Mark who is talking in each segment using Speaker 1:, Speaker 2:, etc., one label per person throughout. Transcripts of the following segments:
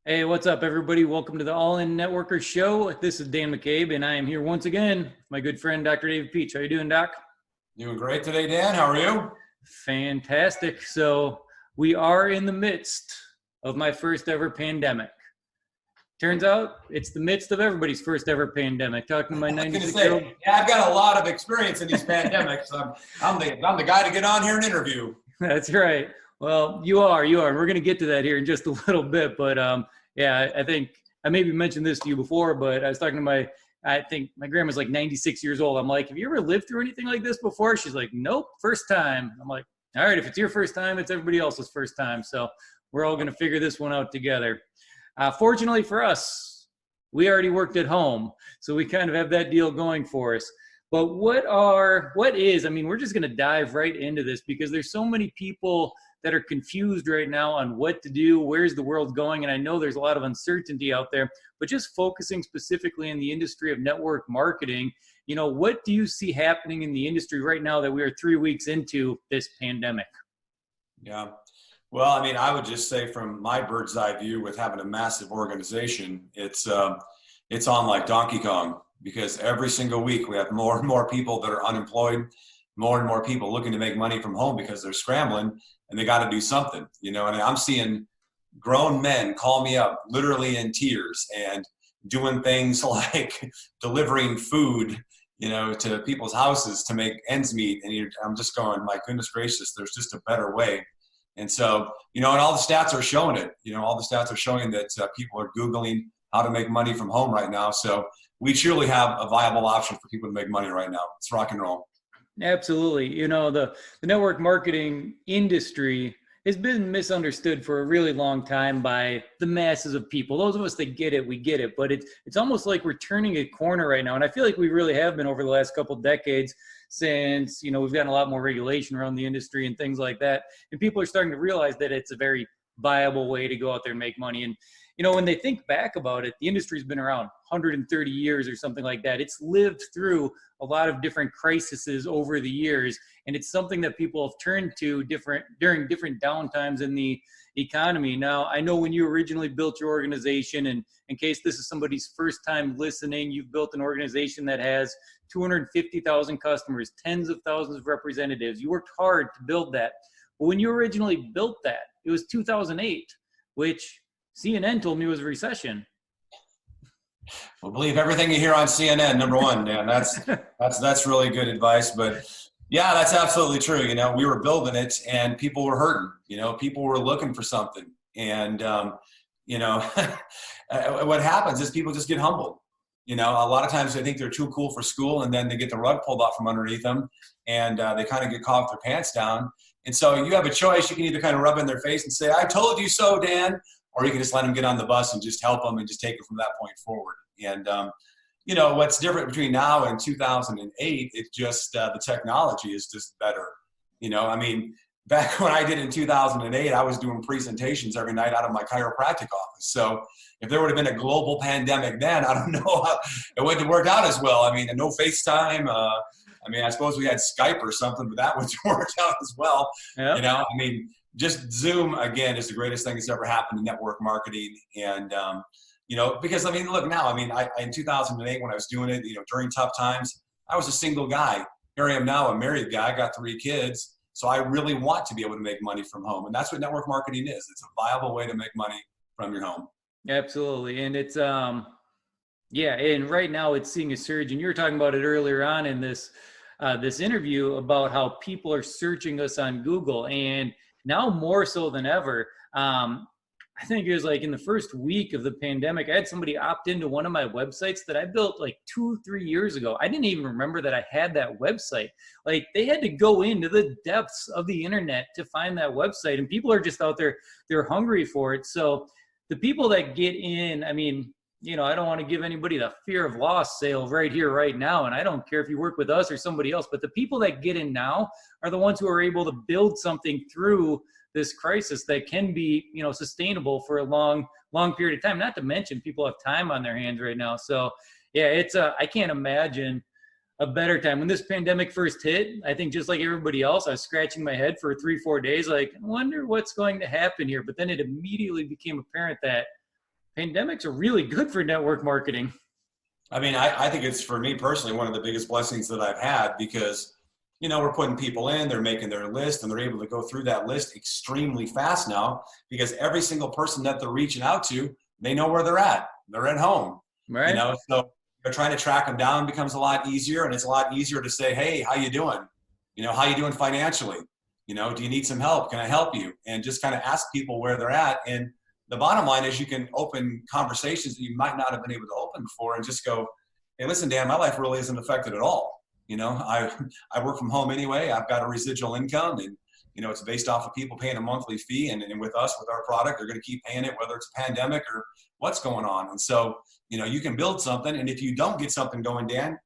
Speaker 1: Hey, what's up, everybody? Welcome to the All In Networker Show. This is Dan McCabe, and I am here once again with my good friend, Dr. David Pietsch. How you doing, Doc?
Speaker 2: Doing great today, Dan. How are you?
Speaker 1: Fantastic. So we are in the midst of my first ever pandemic. Turns out it's the midst of everybody's first ever pandemic. Talking to my
Speaker 2: I was going to
Speaker 1: 96-year-old.
Speaker 2: say, yeah, I've got a lot of experience in these pandemics. I'm the guy to get on here and interview.
Speaker 1: That's right. Well, you are. We're going to get to that here in just a little bit. But yeah, I think I maybe mentioned this to you before, but I was talking to I think my grandma's like 96 years old. I'm like, have you ever lived through anything like this before? She's like, nope, first time. I'm like, all right, if it's your first time, it's everybody else's first time. So we're all going to figure this one out together. Fortunately for us, we already worked at home. So we kind of have that deal going for us. But I mean, we're just going to dive right into this because there's so many people that are confused right now on what to do, where's the world going, and I know there's a lot of uncertainty out there, but just focusing specifically in the industry of network marketing, what do you see happening in the industry right now that we are 3 weeks into this pandemic?
Speaker 2: Yeah. Well, I mean, I would just say from my bird's eye view with having a massive organization, it's on like Donkey Kong because every single week we have more and more people that are unemployed, more and more people looking to make money from home because they're scrambling and they got to do something, and I'm seeing grown men call me up literally in tears and doing things like delivering food, to people's houses to make ends meet. And I'm just going, my goodness gracious, there's just a better way. And so, and all the stats are showing it, all the stats are showing that people are Googling how to make money from home right now. So we truly have a viable option for people to make money right now. It's rock and roll.
Speaker 1: Absolutely. The network marketing industry has been misunderstood for a really long time by the masses of people. Those of us that get it, we get it. But it's almost like we're turning a corner right now. And I feel like we really have been over the last couple of decades since, we've gotten a lot more regulation around the industry and things like that. And people are starting to realize that it's a very viable way to go out there and make money. And when they think back about it, the industry's been around 130 years or something like that. It's lived through a lot of different crises over the years, and it's something that people have turned to during different downtimes in the economy. Now, I know when you originally built your organization, and in case this is somebody's first time listening, you've built an organization that has 250,000 customers, tens of thousands of representatives. You worked hard to build that. But when you originally built that, it was 2008, which CNN told me was a recession.
Speaker 2: Well, believe everything you hear on CNN, number one, Dan. That's really good advice. But yeah, that's absolutely true. We were building it and people were hurting. People were looking for something. And, what happens is people just get humbled. A lot of times they think they're too cool for school and then they get the rug pulled out from underneath them and they kind of get caught with their pants down. And so you have a choice. You can either kind of rub in their face and say, I told you so, Dan. Or you can just let them get on the bus and just help them and just take it from that point forward. And, what's different between now and 2008, it's just the technology is just better. Back when I did in 2008, I was doing presentations every night out of my chiropractic office. So if there would have been a global pandemic then, I don't know how it wouldn't have worked out as well. And no FaceTime. I suppose we had Skype or something, but that wouldn't have worked out as well. Yep. Just Zoom, again, is the greatest thing that's ever happened in network marketing. And, because, look now, in 2008, when I was doing it, during tough times, I was a single guy. Here I am now, a married guy, I got 3 kids. So I really want to be able to make money from home. And that's what network marketing is. It's a viable way to make money from your home.
Speaker 1: Absolutely. And it's, and right now it's seeing a surge. And you were talking about it earlier on in this interview about how people are searching us on Google. And now more so than ever, I think it was like in the first week of the pandemic, I had somebody opt into one of my websites that I built like 2-3 years ago. I didn't even remember that I had that website. Like they had to go into the depths of the internet to find that website, and people are just out there, they're hungry for it. So the people that get in, I don't want to give anybody the fear of loss sale right here, right now. And I don't care if you work with us or somebody else, but the people that get in now are the ones who are able to build something through this crisis that can be, sustainable for a long period of time. Not to mention people have time on their hands right now. So yeah, I can't imagine a better time. When this pandemic first hit, I think just like everybody else, I was scratching my head for 3-4 days. Like, I wonder what's going to happen here. But then it immediately became apparent that pandemics are really good for network marketing.
Speaker 2: I mean, I think it's, for me personally, one of the biggest blessings that I've had because, we're putting people in, they're making their list, and they're able to go through that list extremely fast now because every single person that they're reaching out to, they know where they're at. They're at home,
Speaker 1: Right.
Speaker 2: so they're trying to track them down becomes a lot easier, and it's a lot easier to say, hey, how you doing? How you doing financially? Do you need some help? Can I help you? And just kind of ask people where they're at. And the bottom line is you can open conversations that you might not have been able to open before and just go, hey, listen, Dan, my life really isn't affected at all. I work from home anyway. I've got a residual income, and it's based off of people paying a monthly fee, and with us, with our product, they're going to keep paying it, whether it's a pandemic or what's going on. And so, you can build something, and if you don't get something going, Dan,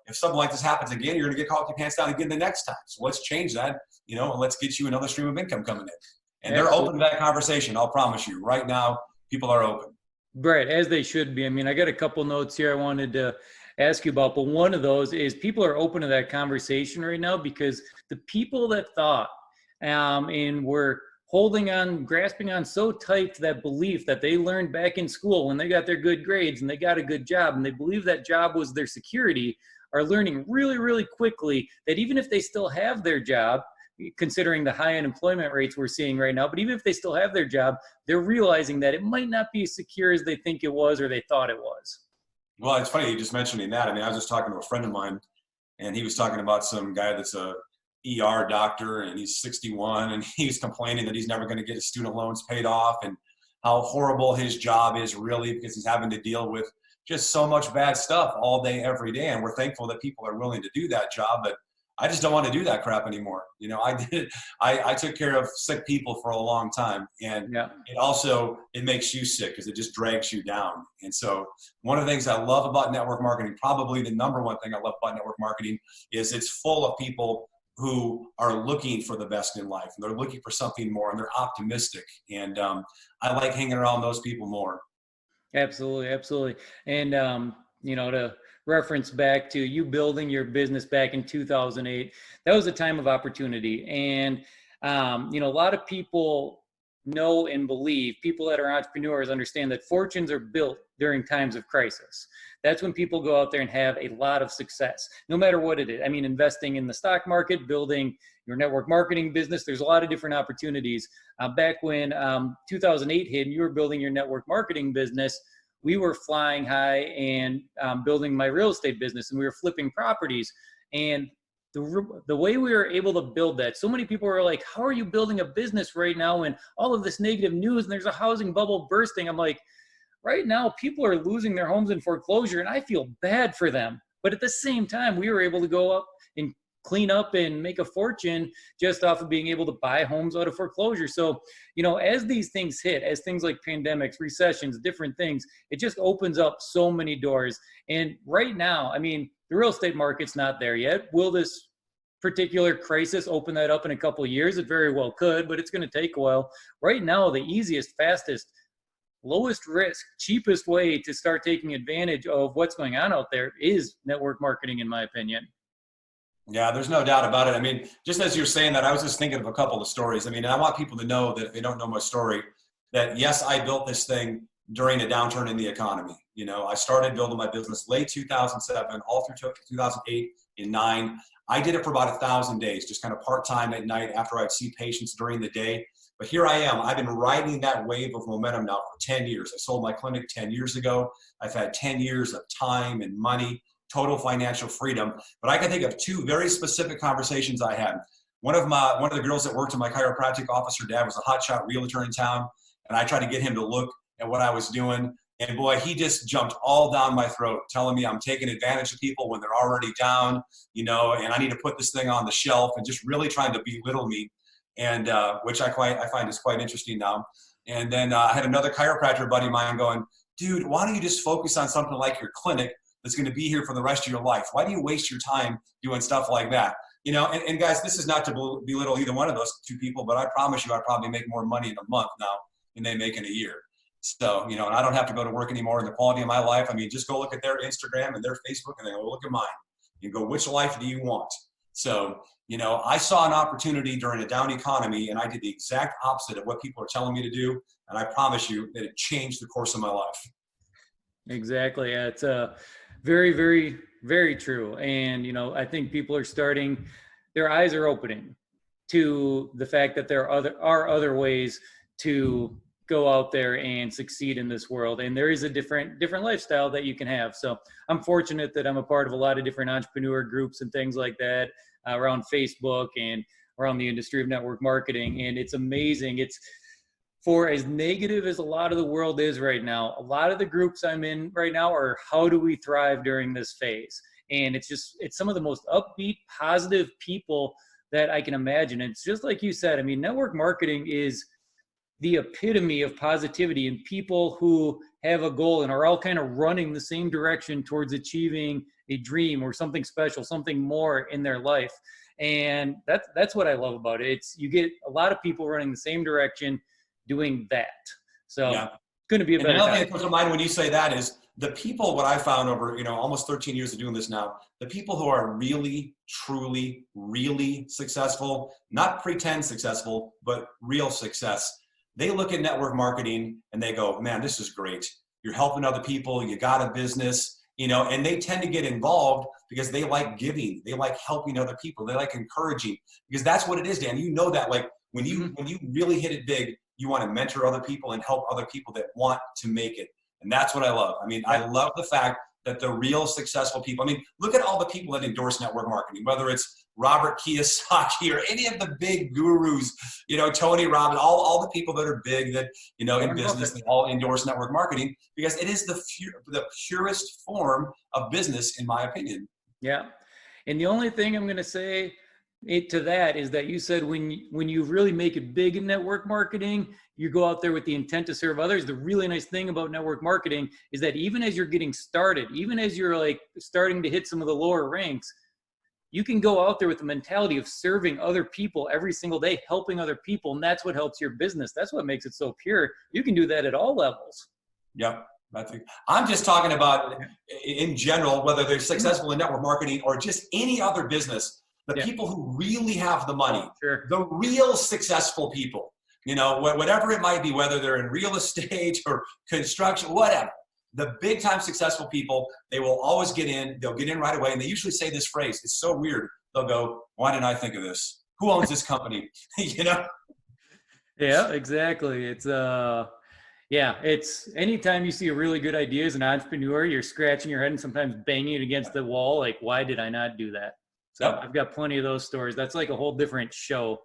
Speaker 2: if something like this happens again, you're going to get caught with your pants down again the next time. So let's change that, and let's get you another stream of income coming in. And they're open to that conversation. I'll promise you right now, people are open.
Speaker 1: Right, as they should be. I mean, I got a couple notes here I wanted to ask you about, but one of those is people are open to that conversation right now because the people that thought and were holding on, grasping on so tight to that belief that they learned back in school when they got their good grades and they got a good job and they believed that job was their security, are learning really, really quickly that even if they still have their job, considering the high unemployment rates we're seeing right now, but even if they still have their job, they're realizing that it might not be as secure as they think it was or they thought it was.
Speaker 2: Well, it's funny you just mentioning that. I mean, I was just talking to a friend of mine, and he was talking about some guy that's a ER doctor, and he's 61, and he's complaining that he's never going to get his student loans paid off, and how horrible his job is really because he's having to deal with just so much bad stuff all day, every day. And we're thankful that people are willing to do that job, but I just don't want to do that crap anymore. I took care of sick people for a long time, and it makes you sick because it just drags you down. And so one of the things I love about network marketing, probably the number one thing I love about network marketing, is it's full of people who are looking for the best in life, and they're looking for something more, and they're optimistic. And I like hanging around those people more.
Speaker 1: Absolutely. Absolutely. And, to reference back to you building your business back in 2008, that was a time of opportunity. And, a lot of people know and believe, people that are entrepreneurs understand that fortunes are built during times of crisis. That's when people go out there and have a lot of success, no matter what it is. I mean, investing in the stock market, building your network marketing business, there's a lot of different opportunities. Back when 2008 hit and you were building your network marketing business, we were flying high and building my real estate business, and we were flipping properties. And the way we were able to build that, so many people were like, how are you building a business right now and all of this negative news and there's a housing bubble bursting? I'm like, right now people are losing their homes in foreclosure and I feel bad for them. But at the same time, we were able to go up and clean up and make a fortune just off of being able to buy homes out of foreclosure. So, as these things hit, as things like pandemics, recessions, different things, it just opens up so many doors. And right now, I mean, the real estate market's not there yet. Will this particular crisis open that up in a couple of years? It very well could, but it's going to take a while. Right now, the easiest, fastest, lowest risk, cheapest way to start taking advantage of what's going on out there is network marketing, in my opinion.
Speaker 2: Yeah, there's no doubt about it. I mean, just as you're saying that, I was just thinking of a couple of stories. I mean, I want people to know that if they don't know my story, that yes, I built this thing during a downturn in the economy. I started building my business late 2007, all through 2008 and 9. I did it for about 1,000 days, just kind of part-time at night after I'd see patients during the day. But here I am. I've been riding that wave of momentum now for 10 years. I sold my clinic 10 years ago. I've had 10 years of time and money, total financial freedom. But I can think of two very specific conversations I had. One of the girls that worked in my chiropractic office, her dad was a hotshot realtor in town, and I tried to get him to look at what I was doing. And boy, he just jumped all down my throat, telling me I'm taking advantage of people when they're already down, and I need to put this thing on the shelf, and just really trying to belittle me, and which I find is quite interesting now. And then I had another chiropractor buddy of mine going, dude, why don't you just focus on something like your clinic that's going to be here for the rest of your life? Why do you waste your time doing stuff like that? And guys, this is not to belittle either one of those two people, but I promise you I probably make more money in a month now than they make in a year. So, and I don't have to go to work anymore, and the quality of my life, I mean, just go look at their Instagram and their Facebook and then go look at mine and go, which life do you want? So, I saw an opportunity during a down economy, and I did the exact opposite of what people are telling me to do. And I promise you that it changed the course of my life.
Speaker 1: Exactly. Yeah, it's very, very, very true. And, I think people are their eyes are opening to the fact that there are other ways to go out there and succeed in this world. And there is a different lifestyle that you can have. So I'm fortunate that I'm a part of a lot of different entrepreneur groups and things like that around Facebook and around the industry of network marketing. And it's amazing. It's, for as negative as a lot of the world is right now, a lot of the groups I'm in right now are how do we thrive during this phase? And it's some of the most upbeat, positive people that I can imagine. It's just like you said, I mean, network marketing is the epitome of positivity, and people who have a goal and are all kind of running the same direction towards achieving a dream or something special, something more in their life. And that's what I love about it. You get a lot of people running the same direction, doing that. So
Speaker 2: Yeah.
Speaker 1: Going to be a better
Speaker 2: another
Speaker 1: time.
Speaker 2: thing that comes to mind when you say that is the people, what I found over, almost 13 years of doing this now, the people who are really, truly, really successful, not pretend successful, but real success. They look at network marketing and they go, man, this is great. You're helping other people. You got a business, and they tend to get involved because they like giving. They like helping other people. They like encouraging, because that's what it is, Dan. You know that, like when you really hit it big, you want to mentor other people and help other people that want to make it. And that's what I love. I mean, I love the fact that the real successful people, I mean, look at all the people that endorse network marketing, whether it's Robert Kiyosaki or any of the big gurus, Tony Robbins, all the people that are big that, in business, they all endorse network marketing because it is the purest form of business, in my opinion.
Speaker 1: Yeah. And the only thing I'm going to say to that is that you said when you really make it big in network marketing, you go out there with the intent to serve others. The really nice thing about network marketing is that even as you're getting started, even as you're like starting to hit some of the lower ranks, you can go out there with the mentality of serving other people every single day, helping other people. And that's what helps your business. That's what makes it so pure. You can do that at all levels.
Speaker 2: Yep. I'm just talking about in general, whether they're successful in network marketing or just any other business. The people who really have the money, the real successful people, whatever it might be, whether they're in real estate or construction, whatever, the big time successful people, they will always get in. They'll get in right away. And they usually say this phrase. It's so weird. They'll go, why didn't I think of this? Who owns this company? Yeah,
Speaker 1: exactly. It's it's anytime you see a really good idea as an entrepreneur, you're scratching your head and sometimes banging it against the wall. Like, why did I not do that? So I've got plenty of those stories. That's like a whole different show.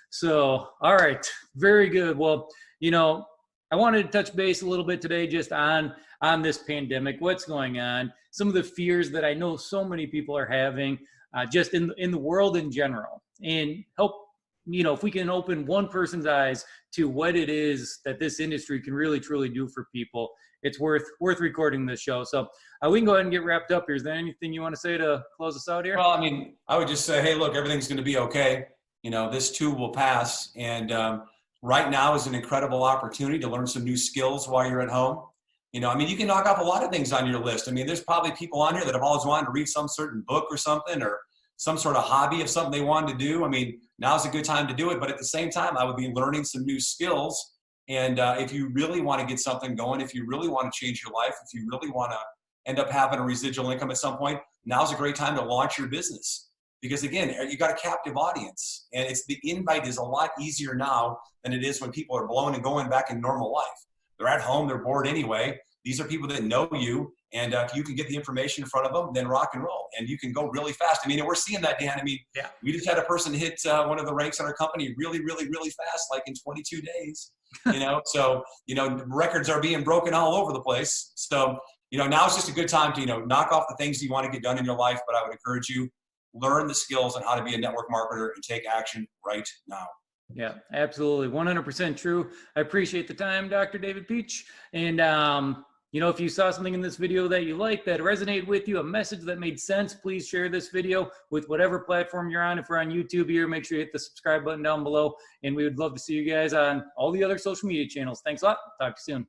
Speaker 1: So, all right. Very good. Well, I wanted to touch base a little bit today just on this pandemic, what's going on, some of the fears that I know so many people are having just in the world in general, and help, if we can open one person's eyes to what it is that this industry can really, truly do for people, it's worth recording this show. So we can go ahead and get wrapped up here. Is there anything you want to say to close us out here?
Speaker 2: Well, I mean, I would just say, hey, look, everything's going to be okay. This too will pass. And right now is an incredible opportunity to learn some new skills while you're at home. You can knock off a lot of things on your list. I mean, there's probably people on here that have always wanted to read some certain book or something, or some sort of hobby of something they wanted to do. I mean, now's a good time to do it. But at the same time, I would be learning some new skills. And if you really want to get something going, if you really want to change your life, if you really want to end up having a residual income at some point, now's a great time to launch your business. Because again, you got a captive audience, and the invite is a lot easier now than it is when people are blowing and going back in normal life. They're at home, they're bored anyway. These are people that know you, and if you can get the information in front of them, then rock and roll, and you can go really fast. I mean, and we're seeing that, Dan. I mean, we just had a person hit one of the ranks in our company really, really, really fast, like in 22 days. So records are being broken all over the place. So now it's just a good time to knock off the things you want to get done in your life. But I would encourage you, learn the skills on how to be a network marketer and take action right now.
Speaker 1: Yeah, absolutely. 100% true. I appreciate the time, Dr. David Pietsch. And, if you saw something in this video that you liked, that resonated with you, a message that made sense, please share this video with whatever platform you're on. If we're on YouTube here, make sure you hit the subscribe button down below. And we would love to see you guys on all the other social media channels. Thanks a lot. Talk to you soon.